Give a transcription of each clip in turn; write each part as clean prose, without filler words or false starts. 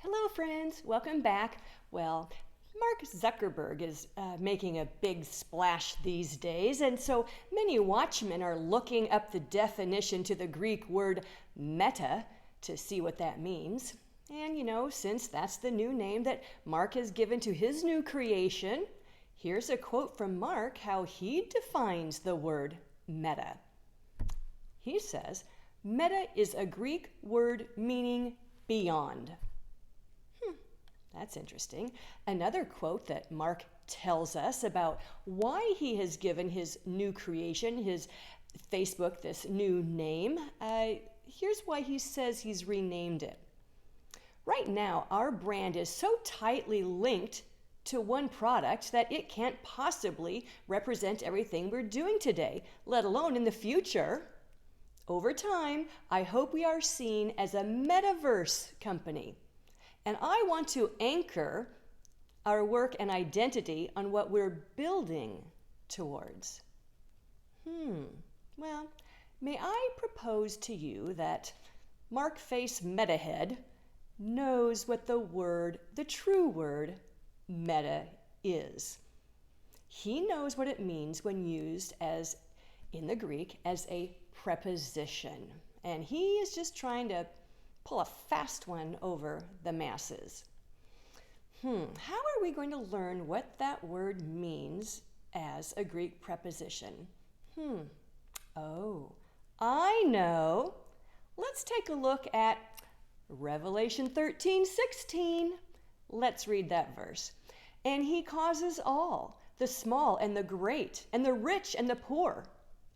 Hello, friends. Welcome back. Well, Mark Zuckerberg is making a big splash these days, and so many watchmen are looking up the definition to the Greek word meta to see what that means. And since that's the new name that Mark has given to his new creation, here's a quote from Mark how he defines the word meta. He says, "Meta is a Greek word meaning beyond." That's interesting. Another quote that Mark tells us about why he has given his new creation, his Facebook, this new name. Here's why he says he's renamed it. Right now, our brand is so tightly linked to one product that it can't possibly represent everything we're doing today, let alone in the future. Over time, I hope we are seen as a Metaverse company. And I want to anchor our work and identity on what we're building towards. Well, may I propose to you that Mark Face Metahead knows what the true word, meta is. He knows what it means when used as, in the Greek, as a preposition. And he is just trying to pull a fast one over the masses. How are we going to learn what that word means as a Greek preposition? Oh, I know. Let's take a look at Revelation 13:16. Let's read that verse. "And he causes all, the small and the great, and the rich and the poor,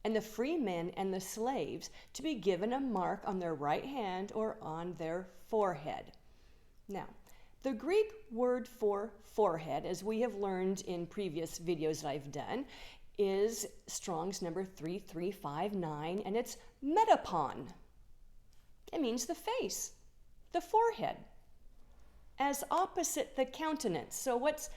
and the free men and the slaves, to be given a mark on their right hand or on their forehead." Now, the Greek word for forehead, as we have learned in previous videos that I've done, is Strong's number 3359, and it's metapon. It means the face, the forehead, as opposite the countenance. So what's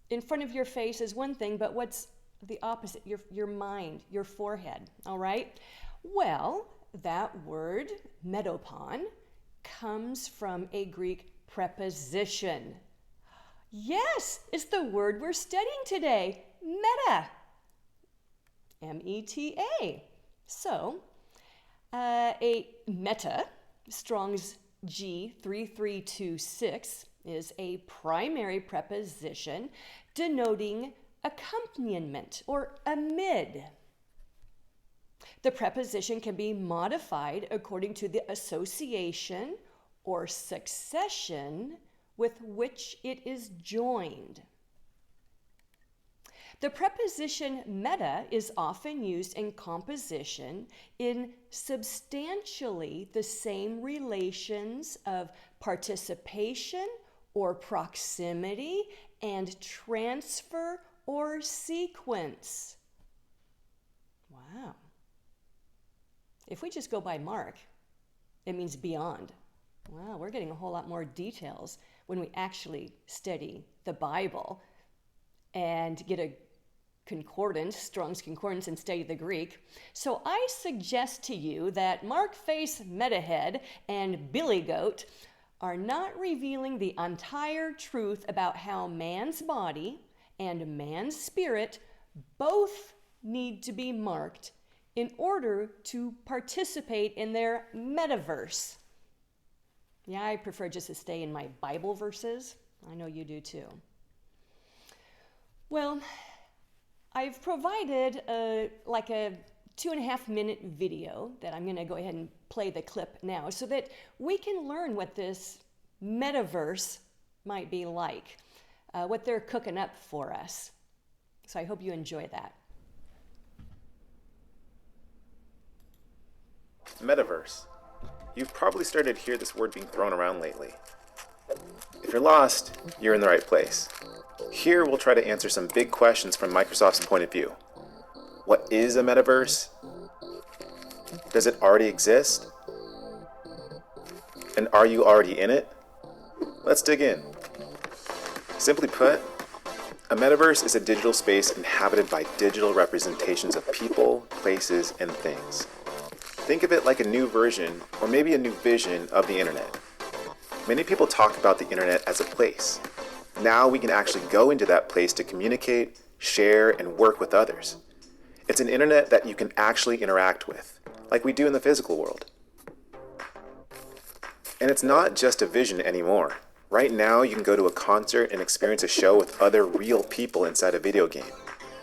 in front of your face is one thing, but what's the opposite, your mind, your forehead, all right? Well, that word, metopon, comes from a Greek preposition. Yes, it's the word we're studying today, meta, M-E-T-A. So, a meta, Strong's G3326, is a primary preposition denoting accompaniment or amid. The preposition can be modified according to the association or succession with which it is joined. The preposition meta is often used in composition in substantially the same relations of participation or proximity and transfer or sequence. Wow. If we just go by Mark, it means beyond. Wow, we're getting a whole lot more details when we actually study the Bible and get a concordance, Strong's Concordance, and study the Greek. So I suggest to you that Mark Face Metahead and Billy Goat are not revealing the entire truth about how man's body and man's spirit both need to be marked in order to participate in their metaverse. Yeah, I prefer just to stay in my Bible verses. I know you do too. Well, I've provided a 2.5-minute video that I'm going to go ahead and play the clip now so that we can learn what this metaverse might be like, what they're cooking up for us. So I hope you enjoy that. Metaverse. You've probably started to hear this word being thrown around lately. If you're lost, you're in the right place. Here we'll try to answer some big questions from Microsoft's point of view. What is a metaverse? Does it already exist? And are you already in it? Let's dig in. Simply put, a metaverse is a digital space inhabited by digital representations of people, places, and things. Think of it like a new version, or maybe a new vision, of the internet. Many people talk about the internet as a place. Now we can actually go into that place to communicate, share, and work with others. It's an internet that you can actually interact with, like we do in the physical world. And it's not just a vision anymore. Right now, you can go to a concert and experience a show with other real people inside a video game.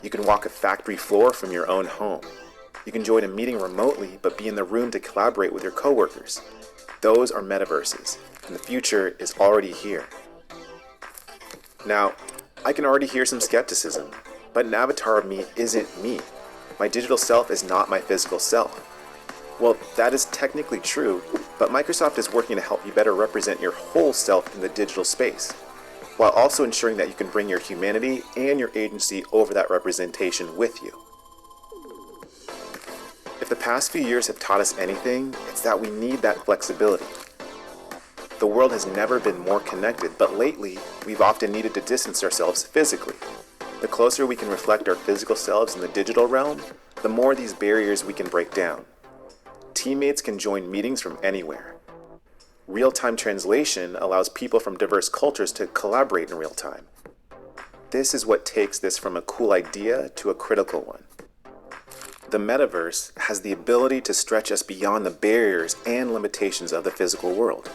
You can walk a factory floor from your own home. You can join a meeting remotely, but be in the room to collaborate with your coworkers. Those are metaverses, and the future is already here. Now, I can already hear some skepticism, but an avatar of me isn't me. My digital self is not my physical self. Well, that is technically true, but Microsoft is working to help you better represent your whole self in the digital space, while also ensuring that you can bring your humanity and your agency over that representation with you. If the past few years have taught us anything, it's that we need that flexibility. The world has never been more connected, but lately, we've often needed to distance ourselves physically. The closer we can reflect our physical selves in the digital realm, the more these barriers we can break down. Teammates can join meetings from anywhere. Real-time translation allows people from diverse cultures to collaborate in real time. This is what takes this from a cool idea to a critical one. The metaverse has the ability to stretch us beyond the barriers and limitations of the physical world.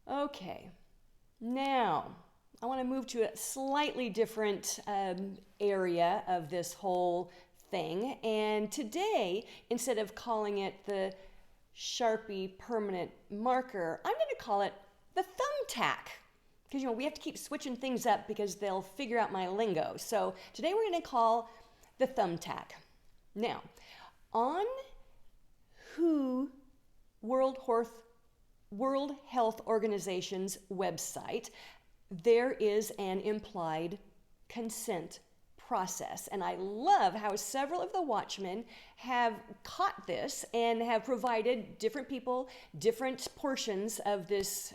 Okay, now I want to move to a slightly different area of this whole thing. And today, instead of calling it the Sharpie permanent marker, I'm going to call it the Thumbtack. Because, we have to keep switching things up because they'll figure out my lingo. So today we're going to call the Thumbtack. Now, on WHO World Health Organization's website, there is an implied consent process. And I love how several of the Watchmen have caught this and have provided different people different portions of this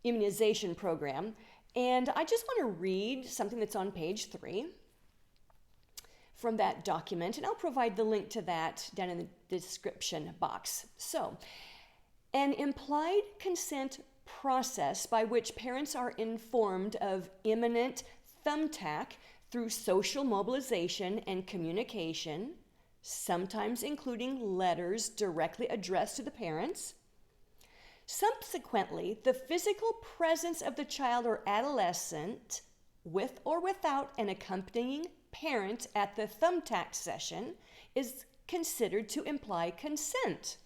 immunization program. And I just want to read something that's on page 3 from that document, and I'll provide the link to that down in the description box. So, an implied consent process by which parents are informed of imminent thumbtack through social mobilization and communication, sometimes including letters directly addressed to the parents. Subsequently, the physical presence of the child or adolescent, with or without an accompanying parent at the thumbtack session, is considered to imply consent.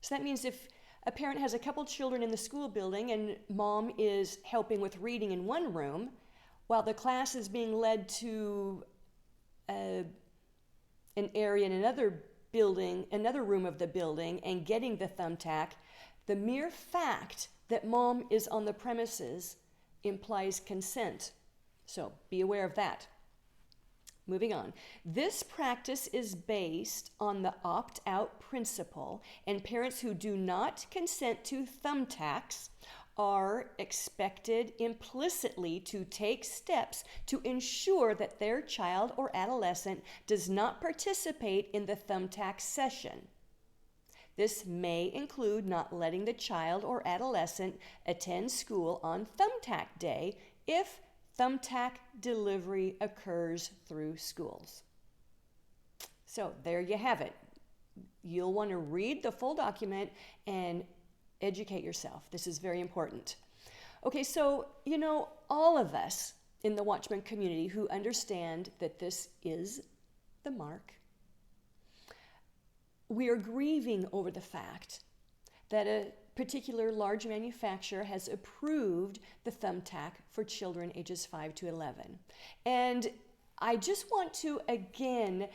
So that means if a parent has a couple children in the school building and mom is helping with reading in one room, while the class is being led to an area in another building, another room of the building, and getting the thumbtack, the mere fact that mom is on the premises implies consent. So be aware of that. Moving on. This practice is based on the opt-out principle, and parents who do not consent to thumbtacks are expected implicitly to take steps to ensure that their child or adolescent does not participate in the thumbtack session. This may include not letting the child or adolescent attend school on thumbtack day if thumbtack delivery occurs through schools. So there you have it. You'll want to read the full document and educate yourself. This is very important. Okay, so, all of us in the Watchman community who understand that this is the mark, we are grieving over the fact that a particular large manufacturer has approved the thumbtack for children ages 5 to 11. And I just want to, again,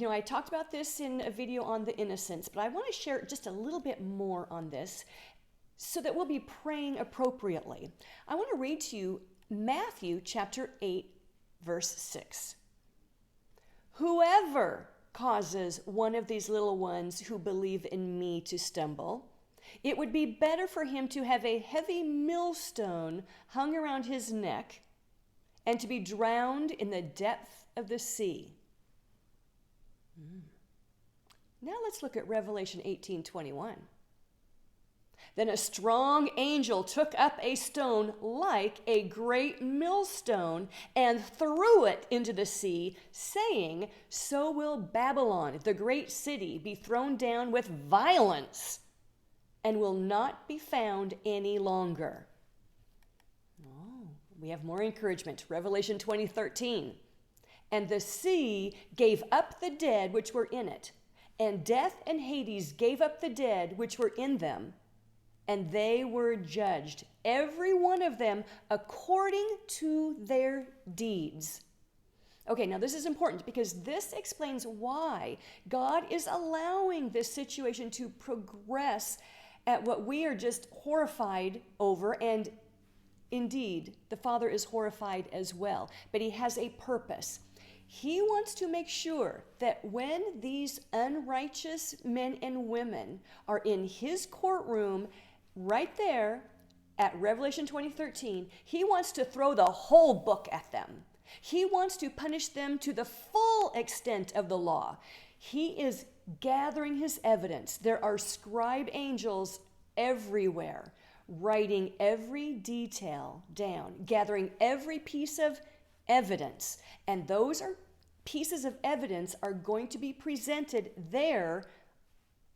I talked about this in a video on the innocence, but I want to share just a little bit more on this so that we'll be praying appropriately. I want to read to you Matthew chapter 8, verse 6. Whoever causes one of these little ones who believe in me to stumble, it would be better for him to have a heavy millstone hung around his neck and to be drowned in the depth of the sea. Now let's look at Revelation 18:21. Then a strong angel took up a stone like a great millstone and threw it into the sea, saying, "So will Babylon, the great city, be thrown down with violence and will not be found any longer." Oh, we have more encouragement. Revelation 20:13. And the sea gave up the dead which were in it, and death and Hades gave up the dead which were in them, and they were judged, every one of them according to their deeds. Okay, now this is important because this explains why God is allowing this situation to progress at what we are just horrified over, and indeed, the Father is horrified as well, but he has a purpose. He wants to make sure that when these unrighteous men and women are in his courtroom right there at Revelation 20:13, he wants to throw the whole book at them. He wants to punish them to the full extent of the law. He is gathering his evidence. There are scribe angels everywhere, writing every detail down, gathering every piece of evidence. And those pieces of evidence are going to be presented there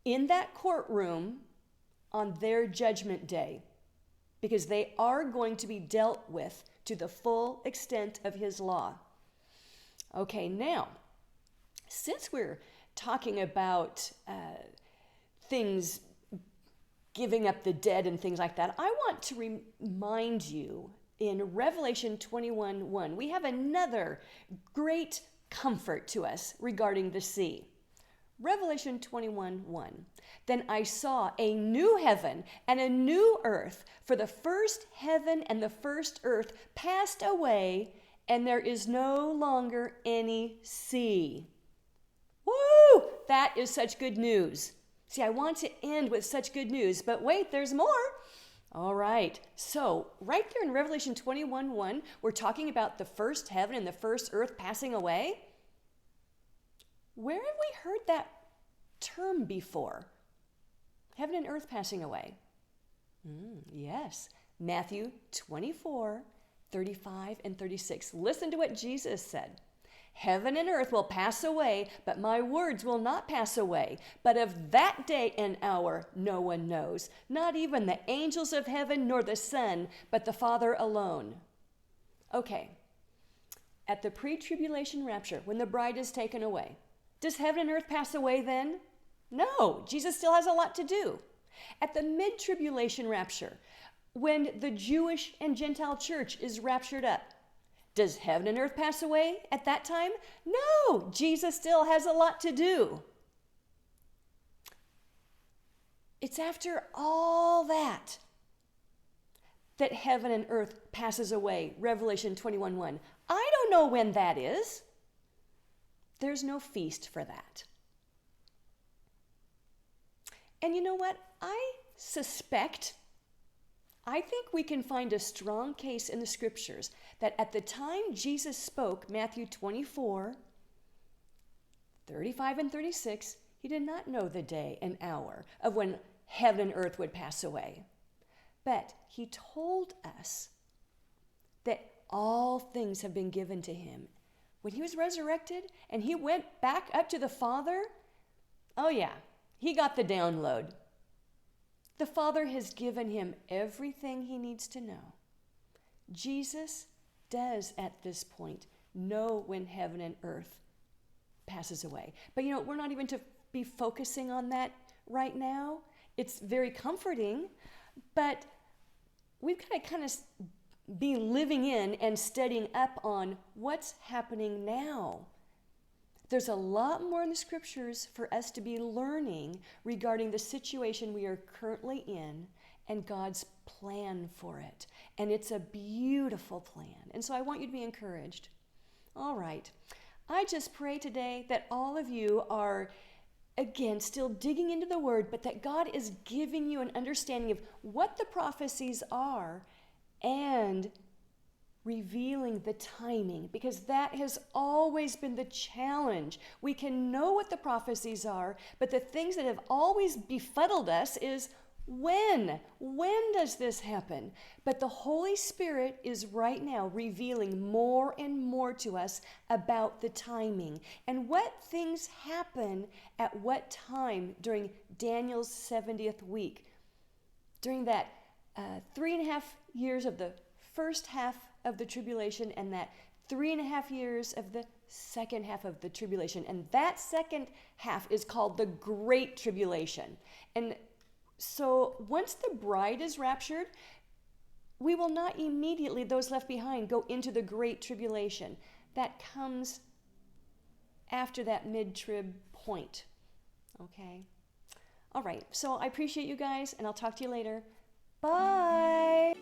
in that courtroom on their judgment day, because they are going to be dealt with to the full extent of his law. Okay, now, since we're talking about things, giving up the dead and things like that, I want to remind you in Revelation 21:1, we have another great comfort to us regarding the sea. Revelation 21:1. Then I saw a new heaven and a new earth, for the first heaven and the first earth passed away, and there is no longer any sea. Woo! That is such good news. See, I want to end with such good news, but wait, there's more. All right, so right there in Revelation 21:1, we're talking about the first heaven and the first earth passing away. Where have we heard that term before? Heaven and earth passing away. Yes, Matthew 24:35 and 36. Listen to what Jesus said. Heaven and earth will pass away, but my words will not pass away. But of that day and hour no one knows, not even the angels of heaven nor the Son, but the Father alone. Okay, at the pre-tribulation rapture, when the bride is taken away, does heaven and earth pass away then? No, Jesus still has a lot to do. At the mid-tribulation rapture, when the Jewish and Gentile church is raptured up, does heaven and earth pass away at that time? No, Jesus still has a lot to do. It's after all that heaven and earth passes away, Revelation 21:1. I don't know when that is. There's no feast for that. And you know what? I think we can find a strong case in the scriptures that at the time Jesus spoke, Matthew 24:35 and 36, he did not know the day and hour of when heaven and earth would pass away. But he told us that all things have been given to him. When he was resurrected and he went back up to the Father, oh yeah, he got the download. The Father has given him everything he needs to know. Jesus does at this point know when heaven and earth passes away. But we're not even to be focusing on that right now. It's very comforting, but we've got to kind of be living in and studying up on what's happening now. There's a lot more in the scriptures for us to be learning regarding the situation we are currently in and God's plan for it. And it's a beautiful plan. And so I want you to be encouraged. All right. I just pray today that all of you are, again, still digging into the Word, but that God is giving you an understanding of what the prophecies are and revealing the timing, because that has always been the challenge. We can know what the prophecies are, but the things that have always befuddled us is when does this happen? But the Holy Spirit is right now revealing more and more to us about the timing and what things happen at what time during Daniel's 70th week, during that 3.5 years of the first half of the tribulation and that 3.5 years of the second half of the tribulation. And that second half is called the Great Tribulation. And so once the bride is raptured, we will not immediately, those left behind, go into the Great Tribulation. That comes after that mid-trib point. Okay? All right. So I appreciate you guys, and I'll talk to you later. Bye!